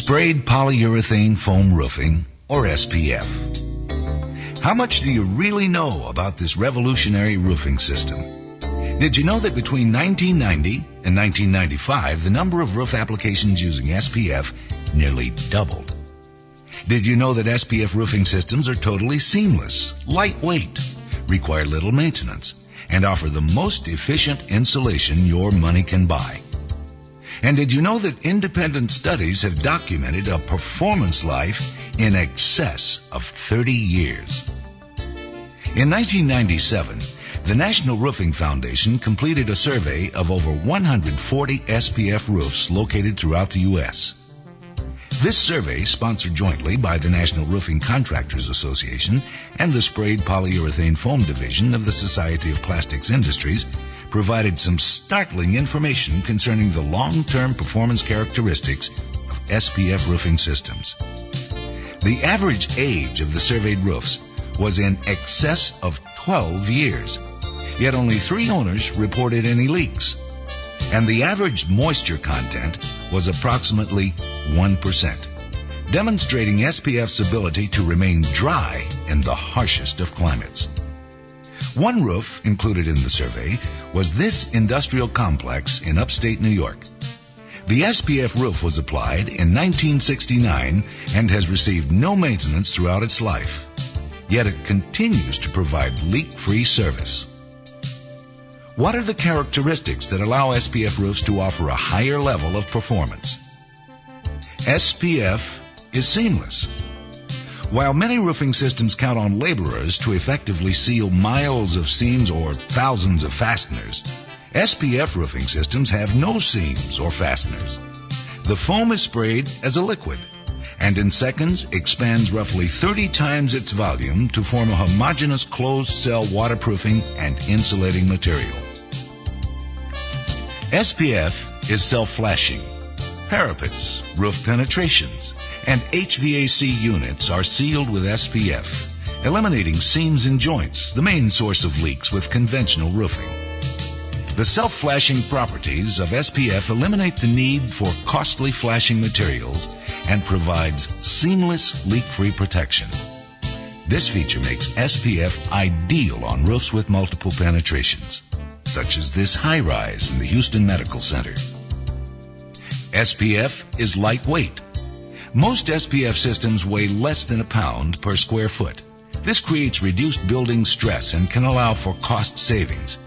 Sprayed polyurethane foam roofing, or SPF. How much do you really know about this revolutionary roofing system? Did you know that between 1990 and 1995, the number of roof applications using SPF nearly doubled? Did you know that SPF roofing systems are totally seamless, lightweight, require little maintenance, and offer the most efficient insulation your money can buy? And did you know that independent studies have documented a performance life in excess of 30 years? In 1997, the National Roofing Foundation completed a survey of over 140 SPF roofs located throughout the U.S. This survey, sponsored jointly by the National Roofing Contractors Association and the Sprayed Polyurethane Foam Division of the Society of Plastics Industries, provided some startling information concerning the long-term performance characteristics of SPF roofing systems. The average age of the surveyed roofs was in excess of 12 years, yet only 3 owners reported any leaks, and the average moisture content was approximately 1%, demonstrating SPF's ability to remain dry in the harshest of climates. One roof included in the survey was this industrial complex in upstate New York. The SPF roof was applied in 1969 and has received no maintenance throughout its life, yet it continues to provide leak-free service. What are the characteristics that allow SPF roofs to offer a higher level of performance? SPF is seamless. While many roofing systems count on laborers to effectively seal miles of seams or thousands of fasteners, SPF roofing systems have no seams or fasteners. The foam is sprayed as a liquid and in seconds expands roughly 30 times its volume to form a homogeneous closed-cell waterproofing and insulating material. SPF is self-flashing. Parapets, roof penetrations, and HVAC units are sealed with SPF, eliminating seams and joints, the main source of leaks with conventional roofing. The self-flashing properties of SPF eliminate the need for costly flashing materials and provides seamless leak-free protection. This feature makes SPF ideal on roofs with multiple penetrations, such as this high-rise in the Houston Medical Center. SPF is lightweight. Most SPF systems weigh less than a pound per square foot. This creates reduced building stress and can allow for cost savings.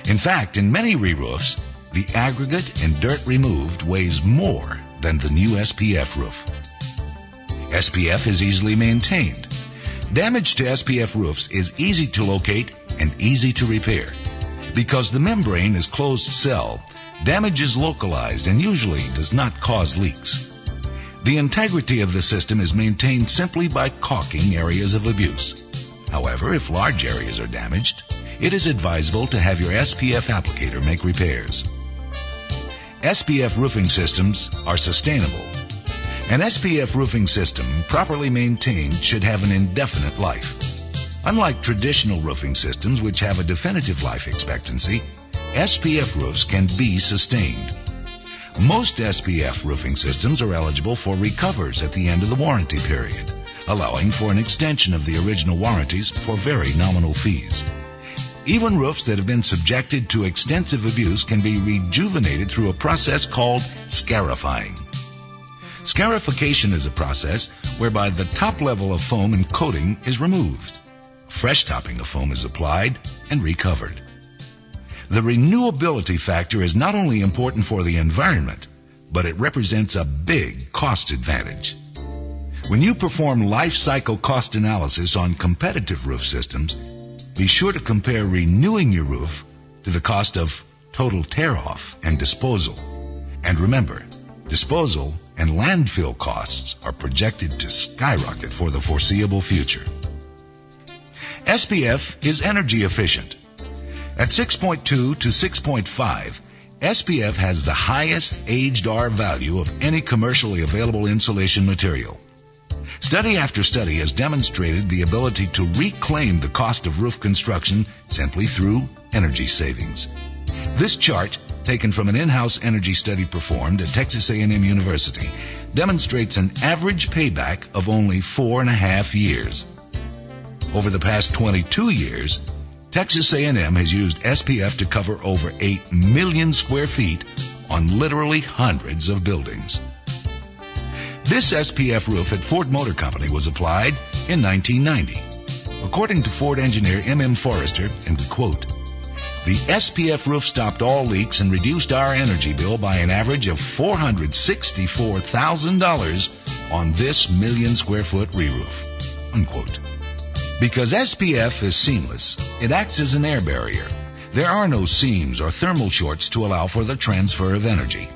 In fact, in many re-roofs, the aggregate and dirt removed weighs more than the new SPF roof. SPF is easily maintained. Damage to SPF roofs is easy to locate and easy to repair. Because the membrane is closed cell, damage is localized and usually does not cause leaks. The integrity of the system is maintained simply by caulking areas of abuse. However, if large areas are damaged, it is advisable to have your SPF applicator make repairs. SPF roofing systems are sustainable. An SPF roofing system properly maintained should have an indefinite life. Unlike traditional roofing systems which have a definitive life expectancy, SPF roofs can be sustained. Most SPF roofing systems are eligible for recovers at the end of the warranty period, allowing for an extension of the original warranties for very nominal fees. Even roofs that have been subjected to extensive abuse can be rejuvenated through a process called scarifying. Scarification is a process whereby the top level of foam and coating is removed. Fresh topping of foam is applied and recovered. The renewability factor is not only important for the environment, but it represents a big cost advantage. When you perform life cycle cost analysis on competitive roof systems, be sure to compare renewing your roof to the cost of total tear-off and disposal. And remember, disposal and landfill costs are projected to skyrocket for the foreseeable future. SPF is energy efficient. At 6.2 to 6.5, SPF has the highest aged R value of any commercially available insulation material. Study after study has demonstrated the ability to reclaim the cost of roof construction simply through energy savings. This chart, taken from an in-house energy study performed at Texas A&M University, demonstrates an average payback of only 4.5 years. Over the past 22 years, Texas A&M has used SPF to cover over 8 million square feet on literally hundreds of buildings. This SPF roof at Ford Motor Company was applied in 1990. According to Ford engineer M.M. Forrester, and we quote, "The SPF roof stopped all leaks and reduced our energy bill by an average of $464,000 on this million square foot re-roof." Unquote. Because SPF is seamless, it acts as an air barrier. There are no seams or thermal shorts to allow for the transfer of energy.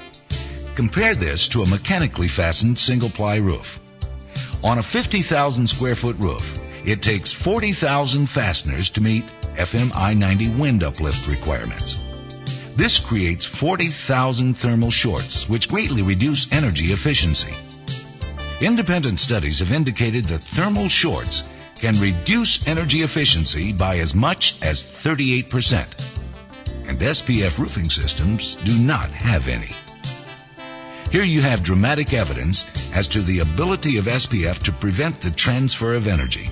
Compare this to a mechanically fastened single-ply roof. On a 50,000 square foot roof, it takes 40,000 fasteners to meet FM I-90 wind uplift requirements. This creates 40,000 thermal shorts, which greatly reduce energy efficiency. Independent studies have indicated that thermal shorts can reduce energy efficiency by as much as 38%. And SPF roofing systems do not have any. Here you have dramatic evidence as to the ability of SPF to prevent the transfer of energy.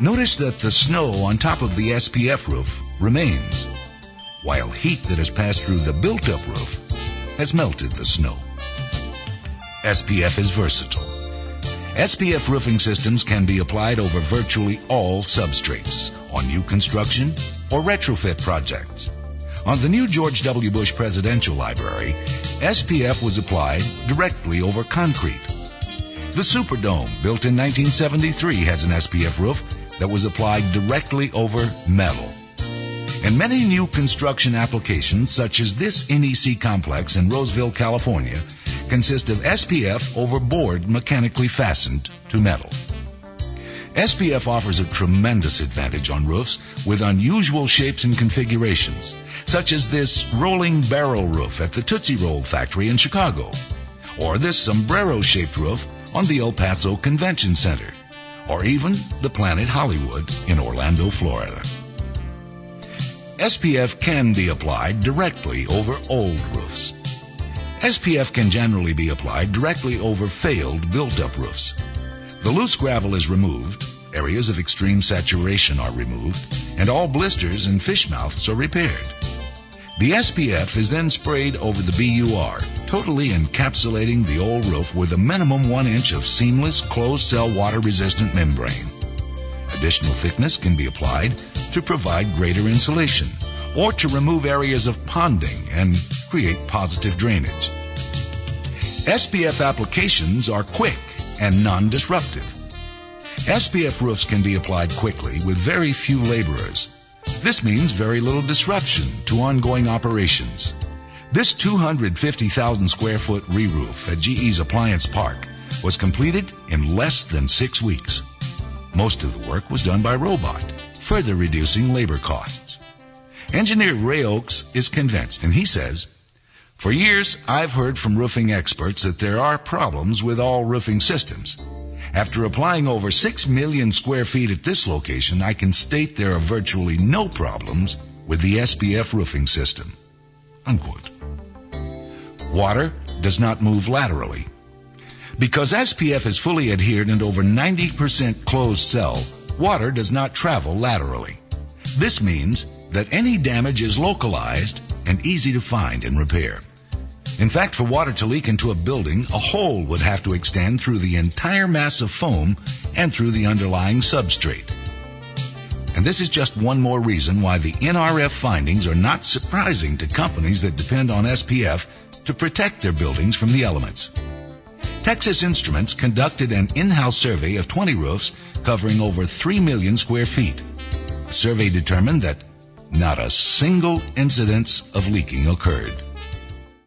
Notice that the snow on top of the SPF roof remains, while heat that has passed through the built-up roof has melted the snow. SPF is versatile. SPF roofing systems can be applied over virtually all substrates on new construction or retrofit projects. On the new George W. Bush Presidential Library, SPF was applied directly over concrete. The Superdome, built in 1973, has an SPF roof that was applied directly over metal. And many new construction applications, such as this NEC complex in Roseville, California, consist of SPF over board mechanically fastened to metal. SPF offers a tremendous advantage on roofs with unusual shapes and configurations, such as this rolling barrel roof at the Tootsie Roll factory in Chicago, or this sombrero-shaped roof on the El Paso Convention Center, or even the Planet Hollywood in Orlando, Florida. SPF can be applied directly over old roofs. SPF can generally be applied directly over failed built-up roofs. The loose gravel is removed, areas of extreme saturation are removed, and all blisters and fish mouths are repaired. The SPF is then sprayed over the BUR, totally encapsulating the old roof with a minimum 1 inch of seamless, closed-cell water-resistant membrane. Additional thickness can be applied to provide greater insulation or to remove areas of ponding and create positive drainage. SPF applications are quick and non-disruptive. SPF roofs can be applied quickly with very few laborers. This means very little disruption to ongoing operations. This 250,000 square foot re-roof at GE's Appliance Park was completed in less than 6 weeks. Most of the work was done by robot, further reducing labor costs. Engineer Ray Oakes is convinced, and he says, "For years, I've heard from roofing experts that there are problems with all roofing systems. After applying over 6 million square feet at this location, I can state there are virtually no problems with the SPF roofing system." Unquote. Water does not move laterally. Because SPF is fully adhered and over 90% closed cell, water does not travel laterally. This means that any damage is localized and easy to find and repair. In fact, for water to leak into a building, a hole would have to extend through the entire mass of foam and through the underlying substrate. And this is just one more reason why the NRF findings are not surprising to companies that depend on SPF to protect their buildings from the elements. Texas Instruments conducted an in-house survey of 20 roofs covering over 3 million square feet. The survey determined that not a single incidence of leaking occurred.